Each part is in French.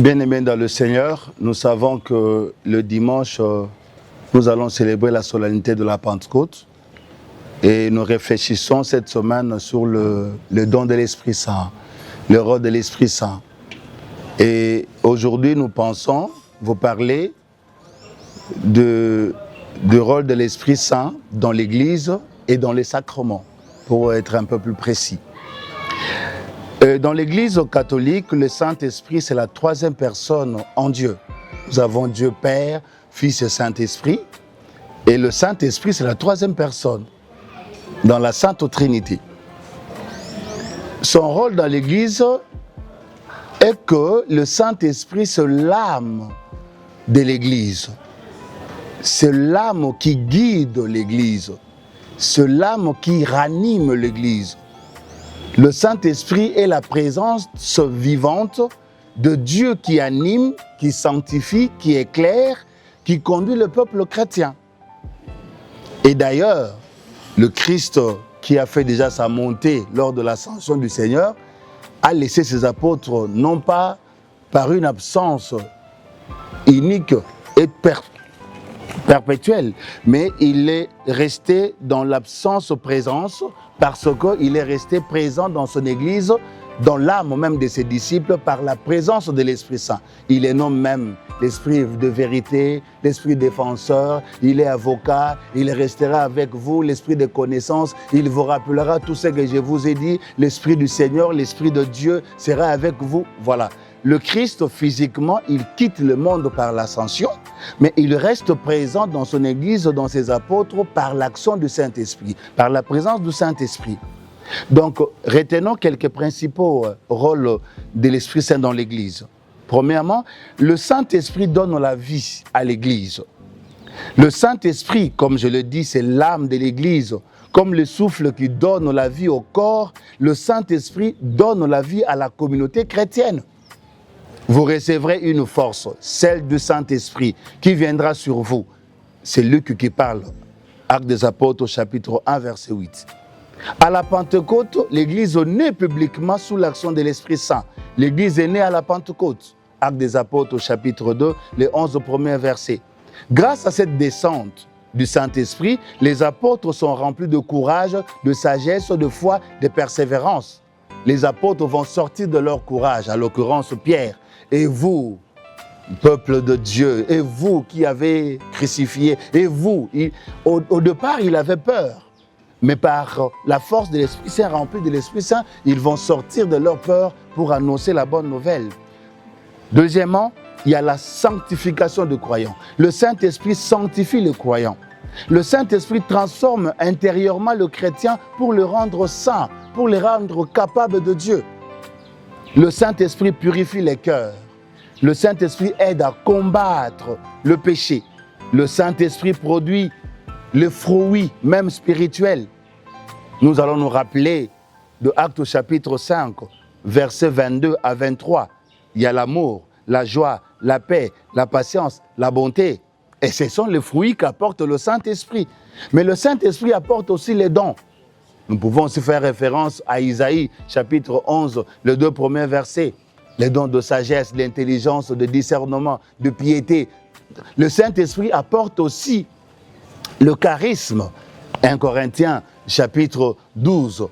Bien-aimés dans le Seigneur, nous savons que le dimanche, nous allons célébrer la solennité de la Pentecôte et nous réfléchissons cette semaine sur le don de l'Esprit Saint, le rôle de l'Esprit Saint. Et aujourd'hui, nous pensons vous parler du rôle de l'Esprit Saint dans l'Église et dans les sacrements, pour être un peu plus précis. Dans l'Église catholique, le Saint-Esprit, c'est la troisième personne en Dieu. Nous avons Dieu Père, Fils et Saint-Esprit. Et le Saint-Esprit, c'est la troisième personne dans la Sainte Trinité. Son rôle dans l'Église est que le Saint-Esprit, c'est l'âme de l'Église. C'est l'âme qui guide l'Église. C'est l'âme qui ranime l'Église. Le Saint-Esprit est la présence vivante de Dieu qui anime, qui sanctifie, qui éclaire, qui conduit le peuple chrétien. Et d'ailleurs, le Christ qui a fait déjà sa montée lors de l'ascension du Seigneur a laissé ses apôtres non pas par une absence unique et perpétuelle, mais il est resté dans l'absence-présence parce qu'il est resté présent dans son Église, dans l'âme même de ses disciples, par la présence de l'Esprit Saint. Il est nommé même l'Esprit de vérité, l'Esprit défenseur, il est avocat, il restera avec vous, l'Esprit de connaissance, il vous rappellera tout ce que je vous ai dit, l'Esprit du Seigneur, l'Esprit de Dieu sera avec vous. Voilà. Le Christ, physiquement, il quitte le monde par l'ascension, mais il reste présent dans son Église, dans ses apôtres, par l'action du Saint-Esprit, par la présence du Saint-Esprit. Donc, retenons quelques principaux rôles de l'Esprit Saint dans l'Église. Premièrement, le Saint-Esprit donne la vie à l'Église. Le Saint-Esprit, comme je le dis, c'est l'âme de l'Église. Comme le souffle qui donne la vie au corps, le Saint-Esprit donne la vie à la communauté chrétienne. Vous recevrez une force, celle du Saint-Esprit, qui viendra sur vous. C'est Luc qui parle. Actes des Apôtres, chapitre 1, verset 8. À la Pentecôte, l'Église naît publiquement sous l'action de l'Esprit Saint. L'Église est née à la Pentecôte. Actes des Apôtres, chapitre 2, les 11 premiers versets. Grâce à cette descente du Saint-Esprit, les apôtres sont remplis de courage, de sagesse, de foi, de persévérance. Les apôtres vont sortir de leur courage, à l'occurrence Pierre. Et vous, peuple de Dieu, et vous qui avez crucifié, et vous, au départ, il avait peur. Mais par la force de l'Esprit Saint, rempli de l'Esprit Saint, ils vont sortir de leur peur pour annoncer la bonne nouvelle. Deuxièmement, il y a la sanctification du croyant. Le Saint-Esprit sanctifie le croyant. Le Saint-Esprit transforme intérieurement le chrétien pour le rendre saint, pour le rendre capable de Dieu. Le Saint-Esprit purifie les cœurs. Le Saint-Esprit aide à combattre le péché. Le Saint-Esprit produit le fruit, même spirituel. Nous allons nous rappeler de Actes chapitre 5, versets 22 à 23. Il y a l'amour, la joie, la paix, la patience, la bonté. Et ce sont les fruits qu'apporte le Saint-Esprit. Mais le Saint-Esprit apporte aussi les dons. Nous pouvons aussi faire référence à Isaïe, chapitre 11, les 2 premiers versets. Les dons de sagesse, d'intelligence, de discernement, de piété. Le Saint-Esprit apporte aussi le charisme. 1 Corinthiens, chapitre 12.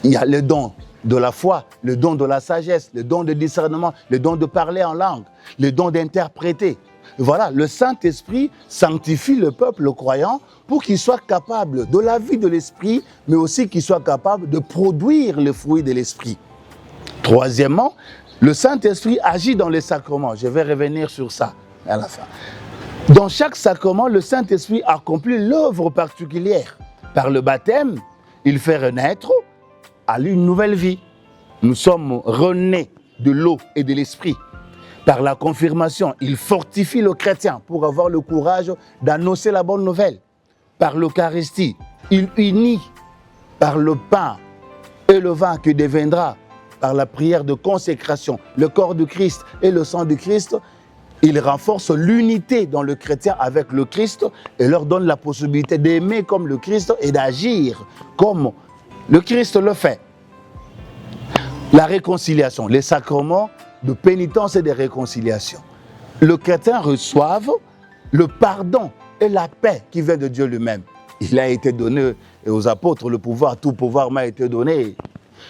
Il y a le don de la foi, le don de la sagesse, le don de discernement, le don de parler en langue, le don d'interpréter. Voilà, le Saint-Esprit sanctifie le peuple croyant pour qu'il soit capable de la vie de l'Esprit, mais aussi qu'il soit capable de produire le fruit de l'Esprit. Troisièmement, le Saint-Esprit agit dans les sacrements. Je vais revenir sur ça à la fin. Dans chaque sacrement, le Saint-Esprit accomplit l'œuvre particulière. Par le baptême, il fait renaître à lui une nouvelle vie. Nous sommes renés de l'eau et de l'Esprit. Par la confirmation, il fortifie le chrétien pour avoir le courage d'annoncer la bonne nouvelle. Par l'Eucharistie, il unit par le pain et le vin qui deviendra, par la prière de consécration, le corps du Christ et le sang du Christ. Il renforce l'unité dans le chrétien avec le Christ et leur donne la possibilité d'aimer comme le Christ et d'agir comme le Christ le fait. La réconciliation, les sacrements de pénitence et de réconciliation. Le chrétien reçoive le pardon et la paix qui vient de Dieu lui-même. Il a été donné aux apôtres le pouvoir, tout pouvoir m'a été donné.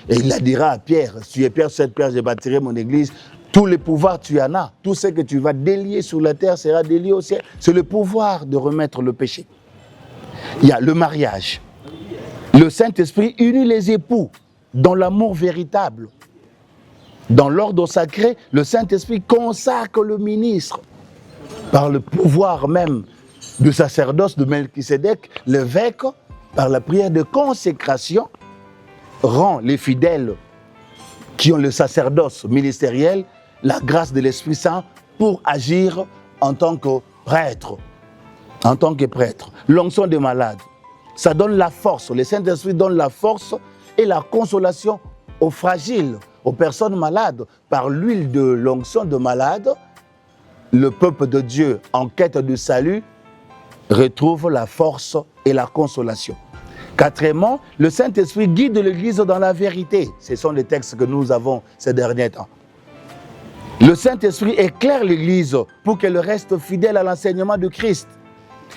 Et il la dira à Pierre, si tu es Pierre, cette Pierre, je bâtirai mon église. Tous les pouvoirs, tu en as. Tout ce que tu vas délier sur la terre sera délié au ciel. C'est le pouvoir de remettre le péché. Il y a le mariage. Le Saint-Esprit unit les époux dans l'amour véritable. Dans l'ordre sacré, le Saint-Esprit consacre le ministre par le pouvoir même du sacerdoce de Melchisédek. L'évêque, par la prière de consécration, rend les fidèles qui ont le sacerdoce ministériel la grâce de l'Esprit Saint pour agir en tant que prêtre. En tant que prêtre. L'onction des malades, ça donne la force. Le Saint-Esprit donne la force et la consolation aux fragiles, aux personnes malades. Par l'huile de l'onction de malade, le peuple de Dieu en quête de salut retrouve la force et la consolation. Quatrièmement, le Saint-Esprit guide l'Église dans la vérité. Ce sont les textes que nous avons ces derniers temps. Le Saint-Esprit éclaire l'Église pour qu'elle reste fidèle à l'enseignement de Christ.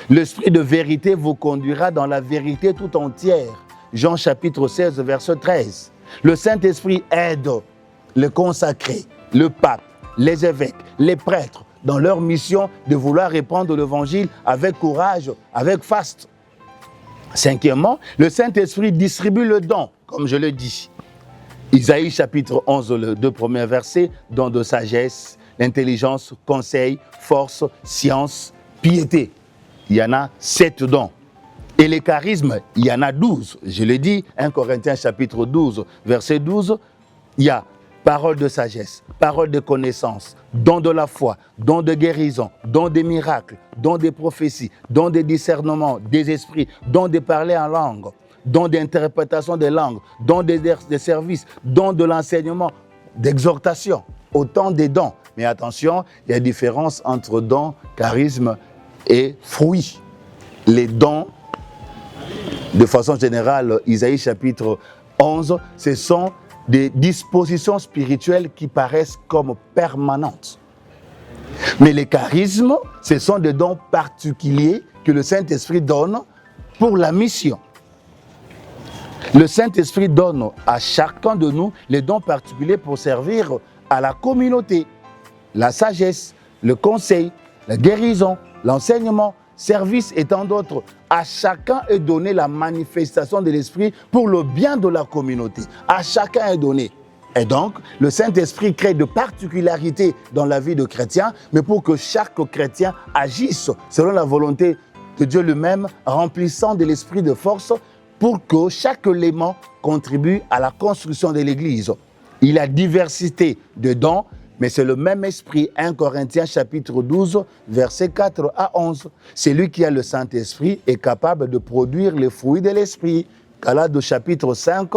L'Esprit de vérité vous conduira dans la vérité tout entière. Jean chapitre 16, verset 13. Le Saint-Esprit aide les consacrés, le pape, les évêques, les prêtres, dans leur mission de vouloir répandre l'Évangile avec courage, avec faste. Cinquièmement, le Saint-Esprit distribue le don, comme je le dis. Isaïe chapitre 11, les 2 premiers versets, don de sagesse, l'intelligence, conseil, force, science, piété. Il y en a 7 dons. Et les charismes, il y en a 12. Je l'ai dit, 1 Corinthiens chapitre 12, verset 12, il y a parole de sagesse, parole de connaissance, don de la foi, don de guérison, don des miracles, don des prophéties, don des discernements, des esprits, don de parler en langue, don d'interprétation des langues, don des services, don de l'enseignement, d'exhortation, autant des dons. Mais attention, il y a différence entre dons, charisme et fruits. Les dons, de façon générale, Isaïe chapitre 11, ce sont des dispositions spirituelles qui paraissent comme permanentes. Mais les charismes, ce sont des dons particuliers que le Saint-Esprit donne pour la mission. Le Saint-Esprit donne à chacun de nous les dons particuliers pour servir à la communauté. La sagesse, le conseil, la guérison, l'enseignement, service et tant d'autres. À chacun est donné la manifestation de l'Esprit pour le bien de la communauté. À chacun est donné. Et donc, le Saint-Esprit crée de particularités dans la vie de chrétien, mais pour que chaque chrétien agisse selon la volonté de Dieu lui-même, remplissant de l'Esprit de force pour que chaque élément contribue à la construction de l'Église. Il y a diversité de dons, mais c'est le même esprit. 1 Corinthiens chapitre 12, versets 4 à 11. Celui qui a le Saint-Esprit est capable de produire les fruits de l'Esprit. Galates chapitre 5,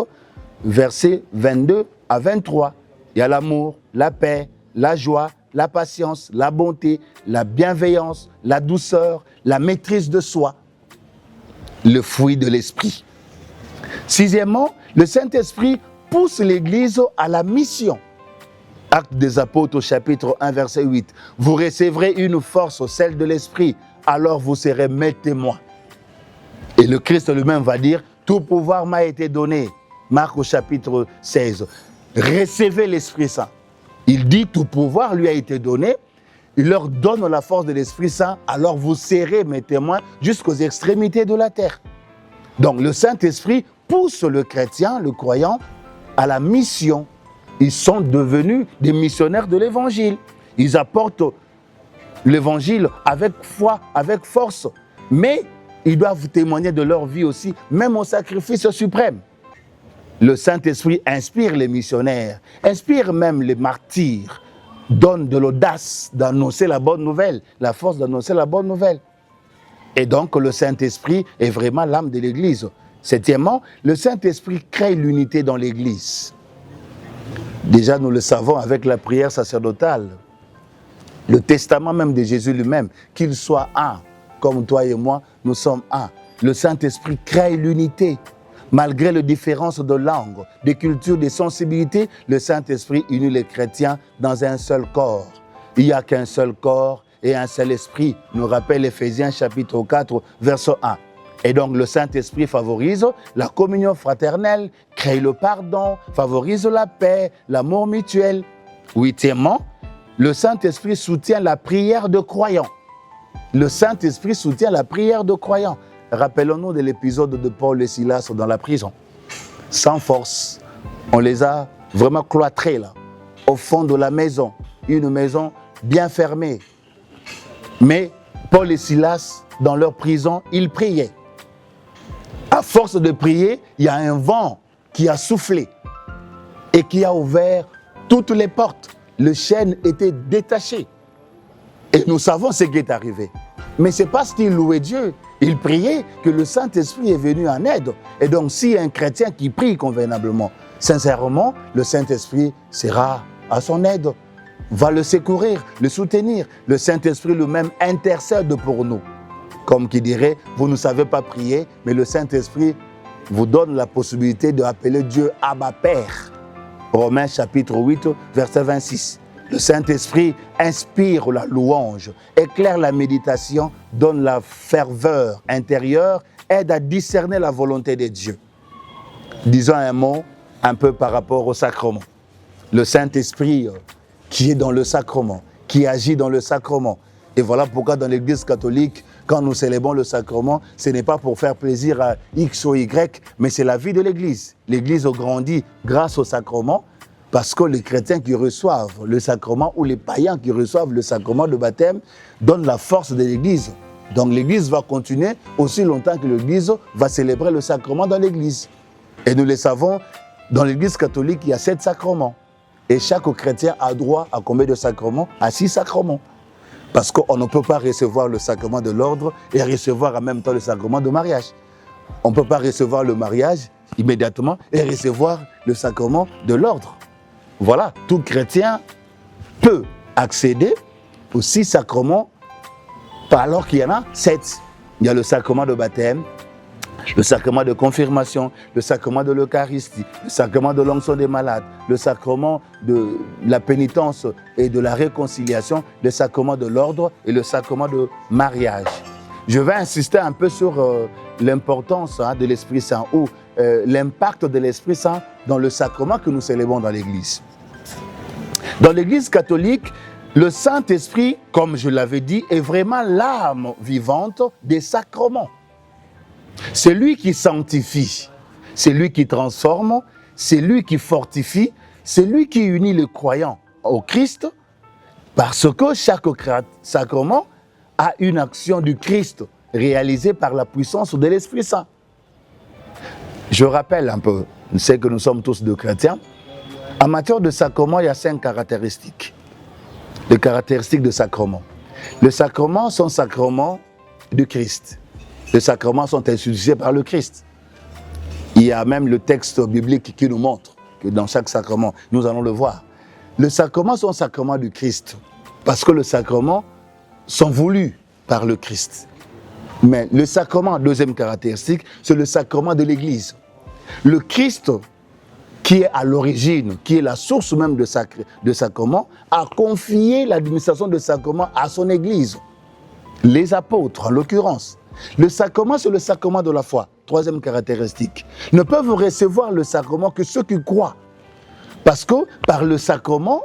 versets 22 à 23. Il y a l'amour, la paix, la joie, la patience, la bonté, la bienveillance, la douceur, la maîtrise de soi. Le fruit de l'Esprit. Sixièmement, le Saint-Esprit pousse l'Église à la mission. Actes des Apôtres, chapitre 1, verset 8. Vous recevrez une force, celle de l'Esprit, alors vous serez mes témoins. Et le Christ lui-même va dire, tout pouvoir m'a été donné. Marc au chapitre 16. Recevez l'Esprit Saint. Il dit, tout pouvoir lui a été donné. Il leur donne la force de l'Esprit Saint, alors vous serez mes témoins jusqu'aux extrémités de la terre. Donc le Saint-Esprit pousse le chrétien, le croyant, à la mission. Ils sont devenus des missionnaires de l'Évangile. Ils apportent l'Évangile avec foi, avec force. Mais ils doivent témoigner de leur vie aussi, même au sacrifice suprême. Le Saint-Esprit inspire les missionnaires, inspire même les martyrs, donne de l'audace d'annoncer la bonne nouvelle, la force d'annoncer la bonne nouvelle. Et donc le Saint-Esprit est vraiment l'âme de l'Église. Septièmement, le Saint-Esprit crée l'unité dans l'Église. Déjà, nous le savons avec la prière sacerdotale, le testament même de Jésus lui-même, qu'il soit un, comme toi et moi, nous sommes un. Le Saint-Esprit crée l'unité. Malgré les différences de langue, de culture, de sensibilité, le Saint-Esprit unit les chrétiens dans un seul corps. Il n'y a qu'un seul corps et un seul esprit, nous rappelle Éphésiens chapitre 4, verset 1. Et donc le Saint-Esprit favorise la communion fraternelle, crée le pardon, favorise la paix, l'amour mutuel. Huitièmement, le Saint-Esprit soutient la prière de croyants. Le Saint-Esprit soutient la prière de croyants. Rappelons-nous de l'épisode de Paul et Silas dans la prison. Sans force, on les a vraiment cloîtrés là, au fond de la maison, une maison bien fermée. Mais Paul et Silas, dans leur prison, ils priaient. À force de prier, il y a un vent qui a soufflé et qui a ouvert toutes les portes. Le chêne était détaché. Et nous savons ce qui est arrivé. Mais c'est parce qu'ils louaient Dieu, ils priaient, que le Saint-Esprit est venu en aide. Et donc, si un chrétien qui prie convenablement, sincèrement, le Saint-Esprit sera à son aide, va le secourir, le soutenir. Le Saint-Esprit lui-même intercède pour nous. Comme qui dirait, vous ne savez pas prier, mais le Saint-Esprit vous donne la possibilité d'appeler Dieu Abba Père. Romains chapitre 8, verset 26. Le Saint-Esprit inspire la louange, éclaire la méditation, donne la ferveur intérieure, aide à discerner la volonté de Dieu. Disons un mot un peu par rapport au sacrement. Le Saint-Esprit qui est dans le sacrement, qui agit dans le sacrement. Et voilà pourquoi dans l'Église catholique, quand nous célébrons le sacrement, ce n'est pas pour faire plaisir à X ou Y, mais c'est la vie de l'Église. L'Église grandit grâce au sacrement, parce que les chrétiens qui reçoivent le sacrement ou les païens qui reçoivent le sacrement de baptême donnent la force de l'Église. Donc l'Église va continuer aussi longtemps que l'Église va célébrer le sacrement dans l'Église. Et nous le savons, dans l'Église catholique, il y a 7 sacrements. Et chaque chrétien a droit à combien de sacrements? À 6 sacrements. Parce qu'on ne peut pas recevoir le sacrement de l'ordre et recevoir en même temps le sacrement de mariage. On ne peut pas recevoir le mariage immédiatement et recevoir le sacrement de l'ordre. Voilà, tout chrétien peut accéder aux 6 sacrements, alors qu'il y en a 7. Il y a le sacrement de baptême, le sacrement de confirmation, le sacrement de l'Eucharistie, le sacrement de l'onction des malades, le sacrement de la pénitence et de la réconciliation, le sacrement de l'ordre et le sacrement de mariage. Je vais insister un peu sur l'importance de l'Esprit Saint ou l'impact de l'Esprit Saint dans le sacrement que nous célébrons dans l'Église. Dans l'Église catholique, le Saint-Esprit, comme je l'avais dit, est vraiment l'âme vivante des sacrements. C'est lui qui sanctifie, c'est lui qui transforme, c'est lui qui fortifie, c'est lui qui unit les croyants au Christ, parce que chaque sacrement a une action du Christ réalisée par la puissance de l'Esprit Saint. Je rappelle un peu, je sais que nous sommes tous des chrétiens, en matière de sacrement, il y a 5 caractéristiques. Les caractéristiques de sacrement. Les sacrements sont sacrements du Christ. Les sacrements sont institués par le Christ. Il y a même le texte biblique qui nous montre que dans chaque sacrement, nous allons le voir. Les sacrements sont sacrements du Christ parce que les sacrements sont voulus par le Christ. Mais le sacrement, deuxième caractéristique, c'est le sacrement de l'Église. Le Christ, qui est à l'origine, qui est la source même de sacrement, a confié l'administration de sacrement à son Église. Les apôtres, en l'occurrence. Le sacrement, c'est le sacrement de la foi. Troisième caractéristique. Ne peuvent recevoir le sacrement que ceux qui croient. Parce que par le sacrement,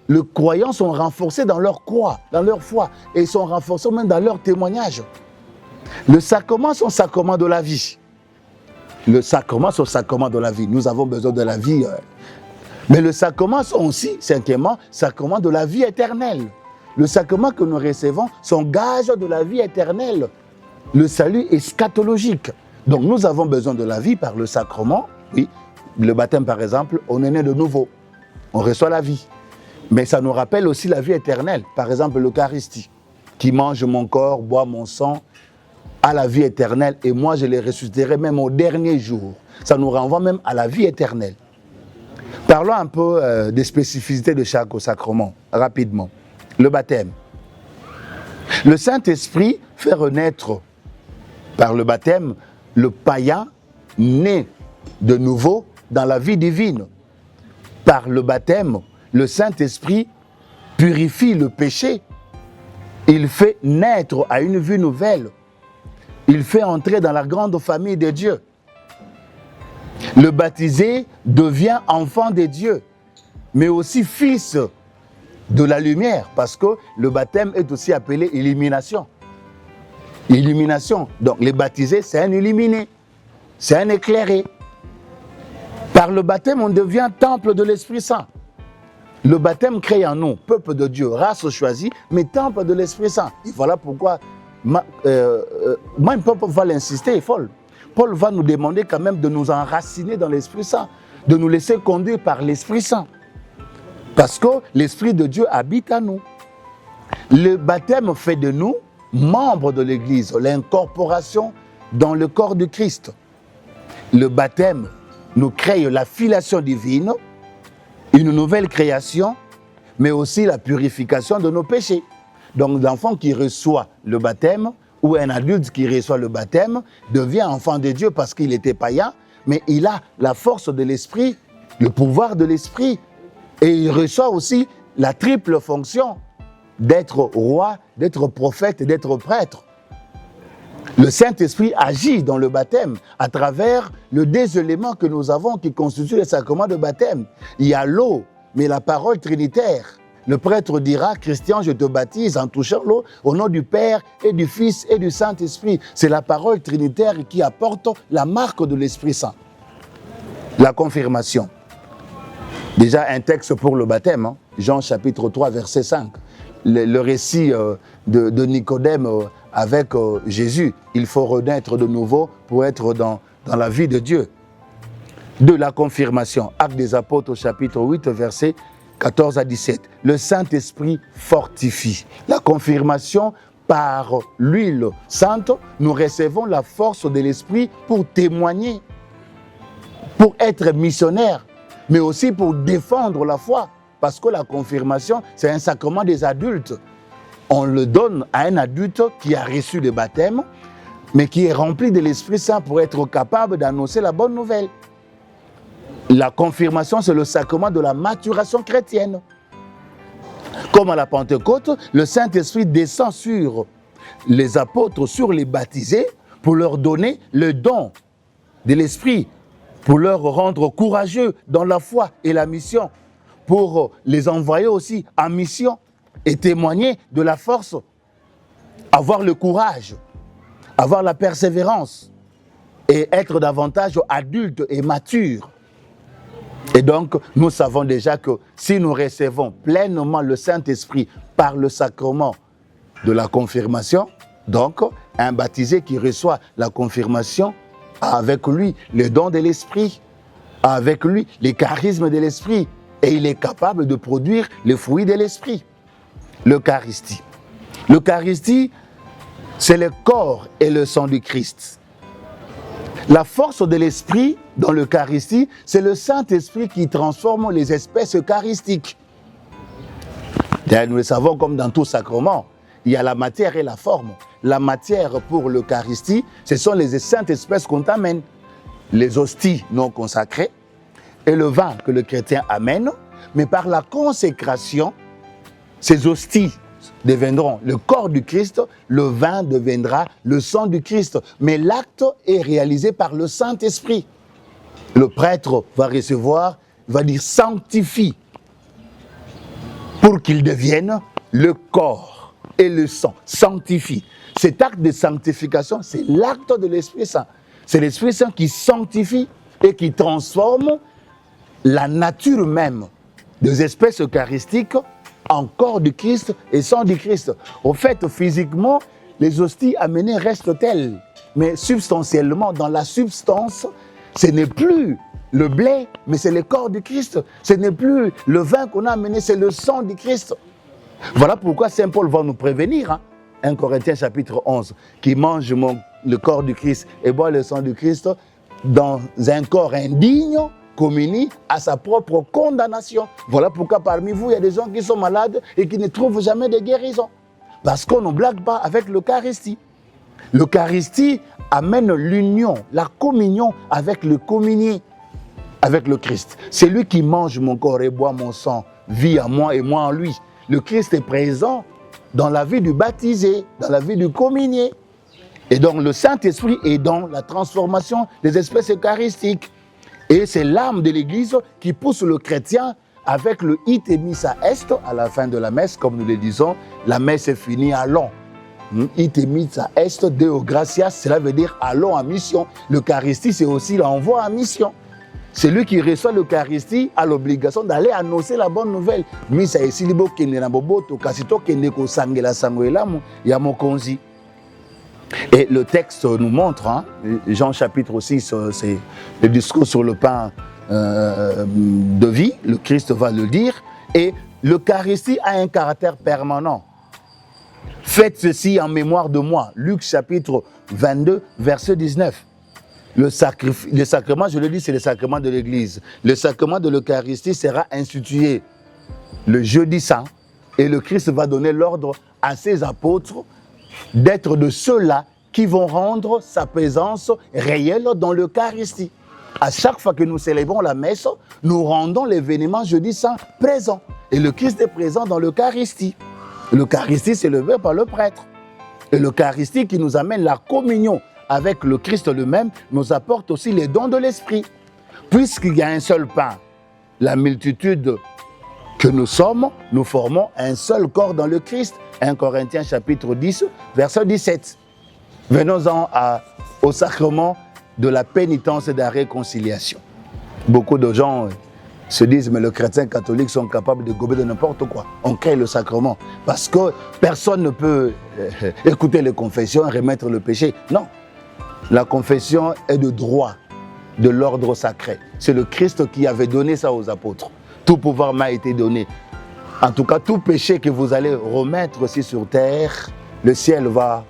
les croyants sont renforcés dans leur croix, dans leur foi, et sont renforcés même dans leur témoignage. Le sacrement, c'est le sacrement de la vie. Le sacrement, c'est le sacrement de la vie. Nous avons besoin de la vie. Mais le sacrement, sont aussi, cinquièmement, sacrement de la vie éternelle. Le sacrement que nous recevons sont gage de la vie éternelle. Le salut eschatologique. Donc nous avons besoin de la vie par le sacrement. Oui, le baptême par exemple, on est né de nouveau. On reçoit la vie. Mais ça nous rappelle aussi la vie éternelle. Par exemple, l'Eucharistie. Qui mange mon corps, boit mon sang, a la vie éternelle. Et moi, je les ressusciterai même au dernier jour. Ça nous renvoie même à la vie éternelle. Parlons un peu des spécificités de chaque sacrement, rapidement. Le baptême. Le Saint-Esprit fait renaître par le baptême le païen né de nouveau dans la vie divine. Par le baptême, le Saint-Esprit purifie le péché. Il fait naître à une vie nouvelle. Il fait entrer dans la grande famille de Dieu. Le baptisé devient enfant de Dieu, mais aussi fils de la lumière, parce que le baptême est aussi appelé illumination. Illumination. Donc les baptisés, c'est un illuminé, c'est un éclairé. Par le baptême, on devient temple de l'Esprit Saint. Le baptême crée en nous, peuple de Dieu, race choisie, mais temple de l'Esprit Saint. Et voilà pourquoi, même Paul va l'insister, Paul va nous demander quand même de nous enraciner dans l'Esprit Saint, de nous laisser conduire par l'Esprit Saint. Parce que l'Esprit de Dieu habite en nous. Le baptême fait de nous membres de l'Église, l'incorporation dans le corps du Christ. Le baptême nous crée la filiation divine, une nouvelle création, mais aussi la purification de nos péchés. Donc l'enfant qui reçoit le baptême, ou un adulte qui reçoit le baptême, devient enfant de Dieu parce qu'il était païen, mais il a la force de l'Esprit, le pouvoir de l'Esprit, et il reçoit aussi la triple fonction d'être roi, d'être prophète et d'être prêtre. Le Saint-Esprit agit dans le baptême à travers les deux éléments que nous avons qui constituent le sacrement de baptême. Il y a l'eau, mais la parole trinitaire. Le prêtre dira, Christian, je te baptise en touchant l'eau au nom du Père et du Fils et du Saint-Esprit. C'est la parole trinitaire qui apporte la marque de l'Esprit Saint. La confirmation. Déjà un texte pour le baptême, Jean chapitre 3, verset 5. Le récit de Nicodème avec Jésus. Il faut renaître de nouveau pour être dans la vie de Dieu. De la confirmation. Actes des Apôtres, chapitre 8, verset 14 à 17. Le Saint-Esprit fortifie. La confirmation, par l'huile sainte, nous recevons la force de l'Esprit pour témoigner, pour être missionnaire, mais aussi pour défendre la foi. Parce que la confirmation, c'est un sacrement des adultes. On le donne à un adulte qui a reçu le baptême, mais qui est rempli de l'Esprit Saint pour être capable d'annoncer la bonne nouvelle. La confirmation, c'est le sacrement de la maturation chrétienne. Comme à la Pentecôte, le Saint-Esprit descend sur les apôtres, sur les baptisés, pour leur donner le don de l'Esprit, pour leur rendre courageux dans la foi et la mission, pour les envoyer aussi en mission et témoigner de la force, avoir le courage, avoir la persévérance et être davantage adultes et matures. Et donc, nous savons déjà que si nous recevons pleinement le Saint-Esprit par le sacrement de la confirmation, donc un baptisé qui reçoit la confirmation a avec lui le don de l'Esprit, a avec lui les charismes de l'Esprit, et il est capable de produire les fruits de l'Esprit. L'Eucharistie. L'Eucharistie, c'est le corps et le sang du Christ. La force de l'Esprit dans l'Eucharistie, c'est le Saint-Esprit qui transforme les espèces eucharistiques. Nous le savons comme dans tout sacrement, il y a la matière et la forme. La matière pour l'Eucharistie, ce sont les saintes espèces qu'on amène. Les hosties non consacrées et le vin que le chrétien amène, mais par la consécration, ces hosties deviendront le corps du Christ, le vin deviendra le sang du Christ. Mais l'acte est réalisé par le Saint-Esprit. Le prêtre va recevoir, va dire sanctifie, pour qu'il devienne le corps et le sang. Sanctifie. Cet acte de sanctification, c'est l'acte de l'Esprit Saint. C'est l'Esprit Saint qui sanctifie et qui transforme la nature même des espèces eucharistiques en corps du Christ et sang du Christ. Au fait, physiquement, les hosties amenées restent telles. Mais substantiellement, dans la substance, ce n'est plus le blé, mais c'est le corps du Christ. Ce n'est plus le vin qu'on a amené, c'est le sang du Christ. Voilà pourquoi Saint Paul va nous prévenir, 1 Corinthiens chapitre 11, qui mange le corps du Christ et boit le sang du Christ dans un corps indigne, communie à sa propre condamnation. Voilà pourquoi parmi vous, il y a des gens qui sont malades et qui ne trouvent jamais de guérison. Parce qu'on ne blague pas avec l'Eucharistie. L'Eucharistie amène l'union, la communion avec le communié, avec le Christ. C'est lui qui mange mon corps et boit mon sang, vit en moi et moi en lui. Le Christ est présent dans la vie du baptisé, dans la vie du communié. Et donc le Saint-Esprit est dans la transformation des espèces eucharistiques. Et c'est l'âme de l'Église qui pousse le chrétien avec le ite missa est à la fin de la messe, comme nous le disons, la messe est finie, allons. Ite missa est deo gratias, cela veut dire allons en mission. L'Eucharistie, c'est aussi l'envoi en mission. Celui qui reçoit l'Eucharistie a l'obligation d'aller annoncer la bonne nouvelle. Missa et silibo kende na boboto, kasito kende ko sangela sangoelamu ya mokonzi. Et le texte nous montre, Jean chapitre 6, c'est le discours sur le pain de vie, le Christ va le dire, et l'Eucharistie a un caractère permanent. Faites ceci en mémoire de moi, Luc chapitre 22, verset 19. Le sacrement, je le dis, c'est le sacrement de l'Église. Le sacrement de l'Eucharistie sera institué le jeudi saint, et le Christ va donner l'ordre à ses apôtres d'être de ceux-là qui vont rendre sa présence réelle dans l'Eucharistie. À chaque fois que nous célébrons la messe, nous rendons l'événement jeudi saint présent. Et le Christ est présent dans l'Eucharistie. L'Eucharistie, c'est levé par le prêtre. Et l'Eucharistie qui nous amène la communion avec le Christ lui-même, nous apporte aussi les dons de l'Esprit. Puisqu'il y a un seul pain, la multitude que nous sommes, nous formons un seul corps dans le Christ. 1 Corinthiens chapitre 10, verset 17. Venons-en au sacrement de la pénitence et de la réconciliation. Beaucoup de gens se disent, mais les chrétiens catholiques sont capables de gober de n'importe quoi. On crée le sacrement parce que personne ne peut écouter les confessions et remettre le péché. Non, la confession est de droit de l'ordre sacré. C'est le Christ qui avait donné ça aux apôtres. Tout pouvoir m'a été donné. En tout cas, tout péché que vous allez remettre aussi sur terre, le ciel va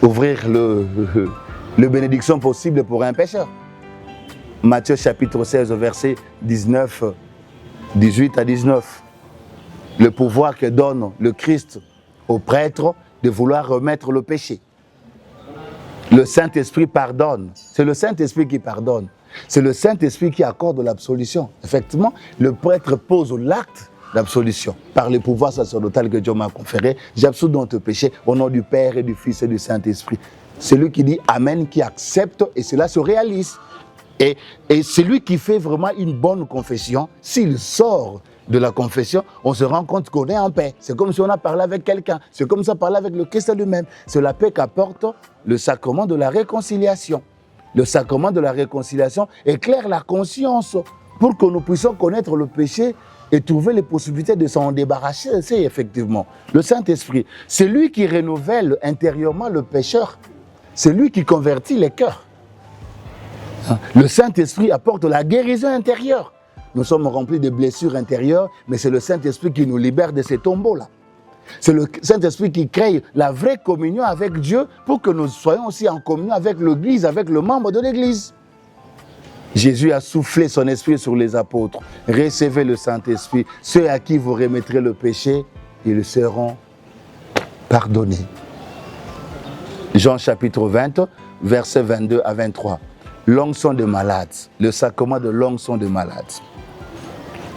ouvrir le bénédiction possible pour un pécheur. Matthieu chapitre 16, verset 18 à 19. Le pouvoir que donne le Christ au prêtre de vouloir remettre le péché. Le Saint-Esprit pardonne. C'est le Saint-Esprit qui pardonne. C'est le Saint-Esprit qui accorde l'absolution. Effectivement, le prêtre pose l'acte d'absolution. Par le pouvoir sacerdotal que Dieu m'a conféré, j'absous dans tes péchés au nom du Père et du Fils et du Saint-Esprit. C'est lui qui dit Amen, qui accepte et cela se réalise. Et celui qui fait vraiment une bonne confession, s'il sort de la confession, on se rend compte qu'on est en paix. C'est comme si on a parlé avec quelqu'un. C'est comme si on parlait avec le Christ lui-même. C'est la paix qu'apporte le sacrement de la réconciliation. Le sacrement de la réconciliation éclaire la conscience pour que nous puissions connaître le péché et trouver les possibilités de s'en débarrasser. C'est effectivement le Saint-Esprit. C'est lui qui renouvelle intérieurement le pécheur. C'est lui qui convertit les cœurs. Le Saint-Esprit apporte la guérison intérieure. Nous sommes remplis de blessures intérieures, mais c'est le Saint-Esprit qui nous libère de ces tombeaux-là. C'est le Saint-Esprit qui crée la vraie communion avec Dieu pour que nous soyons aussi en communion avec l'Église, avec le membre de l'Église. Jésus a soufflé son esprit sur les apôtres. Recevez le Saint-Esprit. Ceux à qui vous remettrez le péché, ils seront pardonnés. Jean chapitre 20, versets 22 à 23. L'onction des malades, le sacrement de l'onction des malades.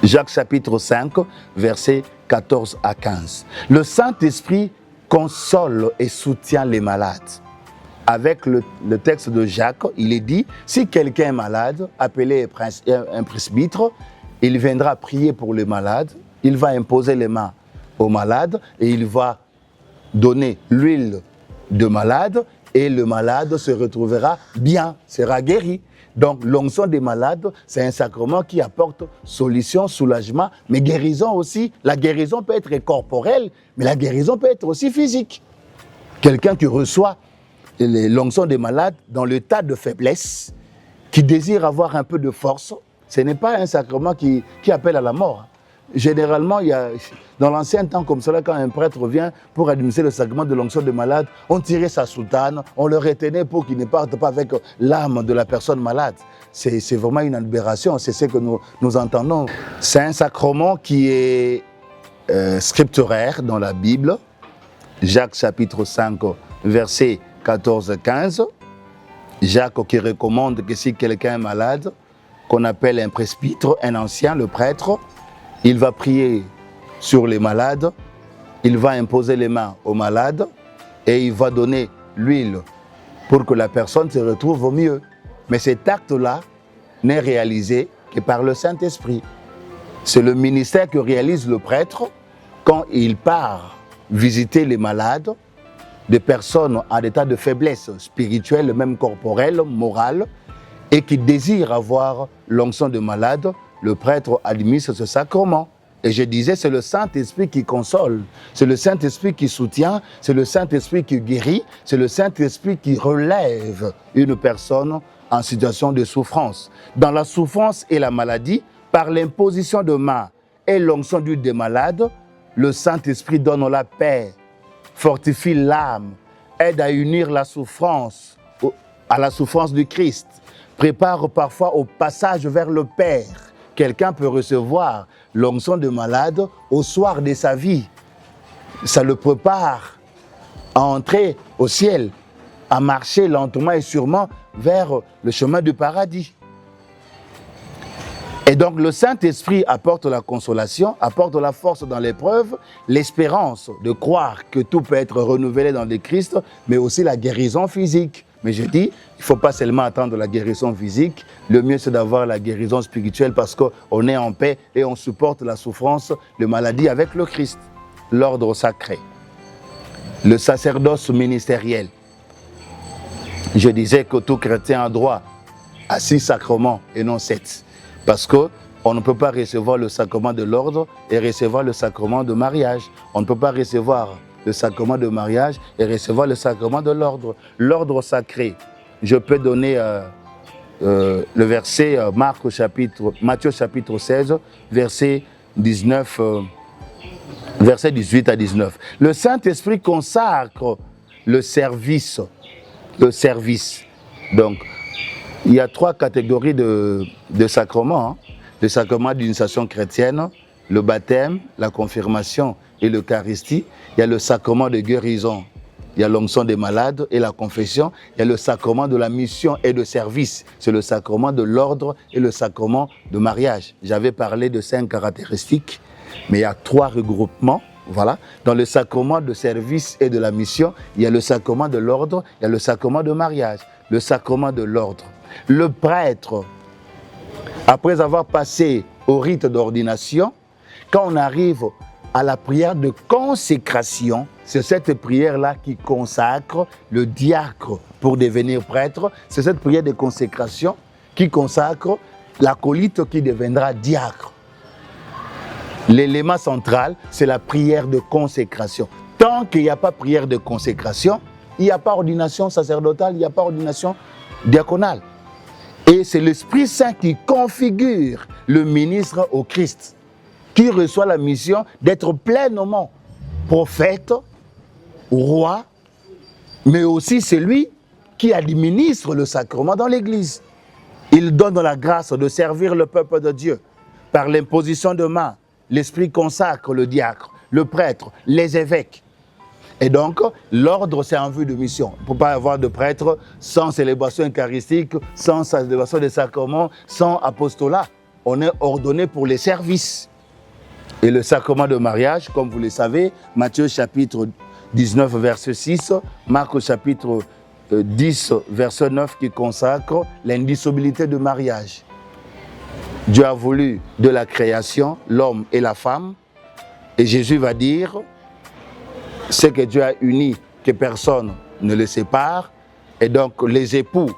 Jacques chapitre 5, versets 14 à 15. Le Saint-Esprit console et soutient les malades. Avec le texte de Jacques, il est dit, si quelqu'un est malade, appelez un presbytre, il viendra prier pour les malades, il va imposer les mains aux malades et il va donner l'huile de malade et le malade se retrouvera bien, sera guéri. Donc l'onction des malades, c'est un sacrement qui apporte solution, soulagement, mais guérison aussi. La guérison peut être corporelle, mais la guérison peut être aussi physique. Quelqu'un qui reçoit l'onction des malades dans l'état de faiblesse, qui désire avoir un peu de force, ce n'est pas un sacrement qui appelle à la mort. Généralement, dans l'ancien temps comme cela, quand un prêtre vient pour administrer le sacrement de l'onction des malades, on tirait sa soutane, on le retenait pour qu'il ne parte pas avec l'âme de la personne malade. C'est vraiment une aberration, c'est ce que nous entendons. C'est un sacrement qui est scripturaire dans la Bible. Jacques chapitre 5, verset 14-15, Jacques qui recommande que si quelqu'un est malade, qu'on appelle un presbytre, un ancien, le prêtre, il va prier sur les malades, il va imposer les mains aux malades et il va donner l'huile pour que la personne se retrouve au mieux. Mais cet acte-là n'est réalisé que par le Saint-Esprit. C'est le ministère que réalise le prêtre quand il part visiter les malades, des personnes en état de faiblesse spirituelle, même corporelle, morale, et qui désirent avoir l'onction de malade. Le prêtre administre ce sacrement. Et je disais, c'est le Saint-Esprit qui console, c'est le Saint-Esprit qui soutient, c'est le Saint-Esprit qui guérit, c'est le Saint-Esprit qui relève une personne en situation de souffrance. Dans la souffrance et la maladie, par l'imposition de main et l'onction d'huile des malades, le Saint-Esprit donne la paix, fortifie l'âme, aide à unir la souffrance à la souffrance du Christ, prépare parfois au passage vers le Père. Quelqu'un peut recevoir l'onction de malade au soir de sa vie. Ça le prépare à entrer au ciel, à marcher lentement et sûrement vers le chemin du paradis. Et donc le Saint-Esprit apporte la consolation, apporte la force dans l'épreuve, l'espérance de croire que tout peut être renouvelé dans le Christ, mais aussi la guérison physique. Mais je dis, il ne faut pas seulement attendre la guérison physique, le mieux c'est d'avoir la guérison spirituelle parce qu'on est en paix et on supporte la souffrance, la maladie avec le Christ. L'ordre sacré, le sacerdoce ministériel. Je disais que tout chrétien a droit à 6 sacrements et non 7. Parce qu'on ne peut pas recevoir le sacrement de l'ordre et recevoir le sacrement de mariage. On ne peut pas recevoir le sacrement de mariage et recevoir le sacrement de l'ordre. L'ordre sacré, je peux donner le verset Matthieu chapitre 16, verset 19, verset 18 à 19. Le Saint-Esprit consacre le service. Donc, il y a 3 catégories de sacrements. Le sacrement d'initiation chrétienne, le baptême, la confirmation et l'Eucharistie. Il y a le sacrement de guérison. Il y a l'onction des malades et la confession. Il y a le sacrement de la mission et de service. C'est le sacrement de l'ordre et le sacrement de mariage. J'avais parlé de 5 caractéristiques, mais il y a 3 regroupements. Voilà. Dans le sacrement de service et de la mission, il y a le sacrement de l'ordre, il y a le sacrement de mariage, le sacrement de l'ordre. Le prêtre, après avoir passé au rite d'ordination, quand on arrive à la prière de consécration, c'est cette prière-là qui consacre le diacre pour devenir prêtre. C'est cette prière de consécration qui consacre l'acolyte qui deviendra diacre. L'élément central, c'est la prière de consécration. Tant qu'il n'y a pas prière de consécration, il n'y a pas ordination sacerdotale, il n'y a pas ordination diaconale. Et c'est l'Esprit Saint qui configure le ministre au Christ, qui reçoit la mission d'être pleinement prophète, roi, mais aussi celui qui administre le sacrement dans l'Église. Il donne la grâce de servir le peuple de Dieu. Par l'imposition de main, l'Esprit consacre le diacre, le prêtre, les évêques. Et donc, l'ordre, c'est en vue de mission. Il ne peut pas avoir de prêtre sans célébration eucharistique, sans célébration des sacrements, sans apostolat. On est ordonné pour les services. Et le sacrement de mariage, comme vous le savez, Matthieu chapitre 19, verset 6, Marc chapitre 10, verset 9, qui consacre l'indissolubilité du mariage. Dieu a voulu de la création l'homme et la femme, et Jésus va dire, ce que Dieu a uni, que personne ne le sépare, et donc les époux,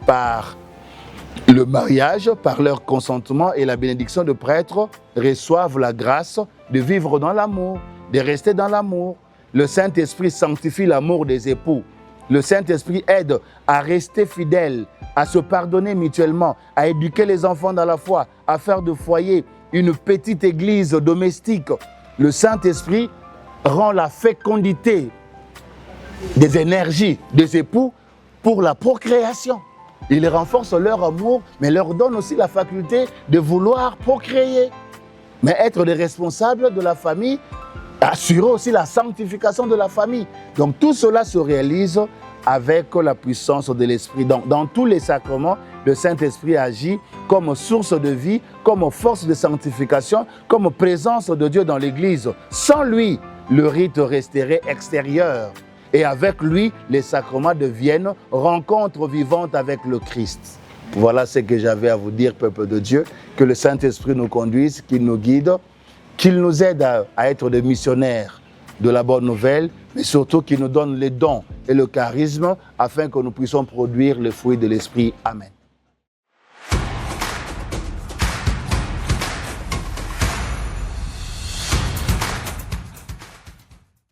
par le mariage, par leur consentement et la bénédiction de prêtre, reçoivent la grâce de vivre dans l'amour, de rester dans l'amour. Le Saint-Esprit sanctifie l'amour des époux. Le Saint-Esprit aide à rester fidèles, à se pardonner mutuellement, à éduquer les enfants dans la foi, à faire de foyer une petite église domestique. Le Saint-Esprit rend la fécondité des énergies des époux pour la procréation. Il renforce leur amour, mais leur donne aussi la faculté de vouloir procréer. Mais être des responsables de la famille, assurer aussi la sanctification de la famille. Donc tout cela se réalise avec la puissance de l'Esprit. Donc, dans tous les sacrements, le Saint-Esprit agit comme source de vie, comme force de sanctification, comme présence de Dieu dans l'Église. Sans lui, le rite resterait extérieur. Et avec lui, les sacrements deviennent rencontres vivantes avec le Christ. Voilà ce que j'avais à vous dire, peuple de Dieu. Que le Saint-Esprit nous conduise, qu'il nous guide, qu'il nous aide à être des missionnaires de la bonne nouvelle, mais surtout qu'il nous donne les dons et le charisme afin que nous puissions produire le fruit de l'Esprit. Amen.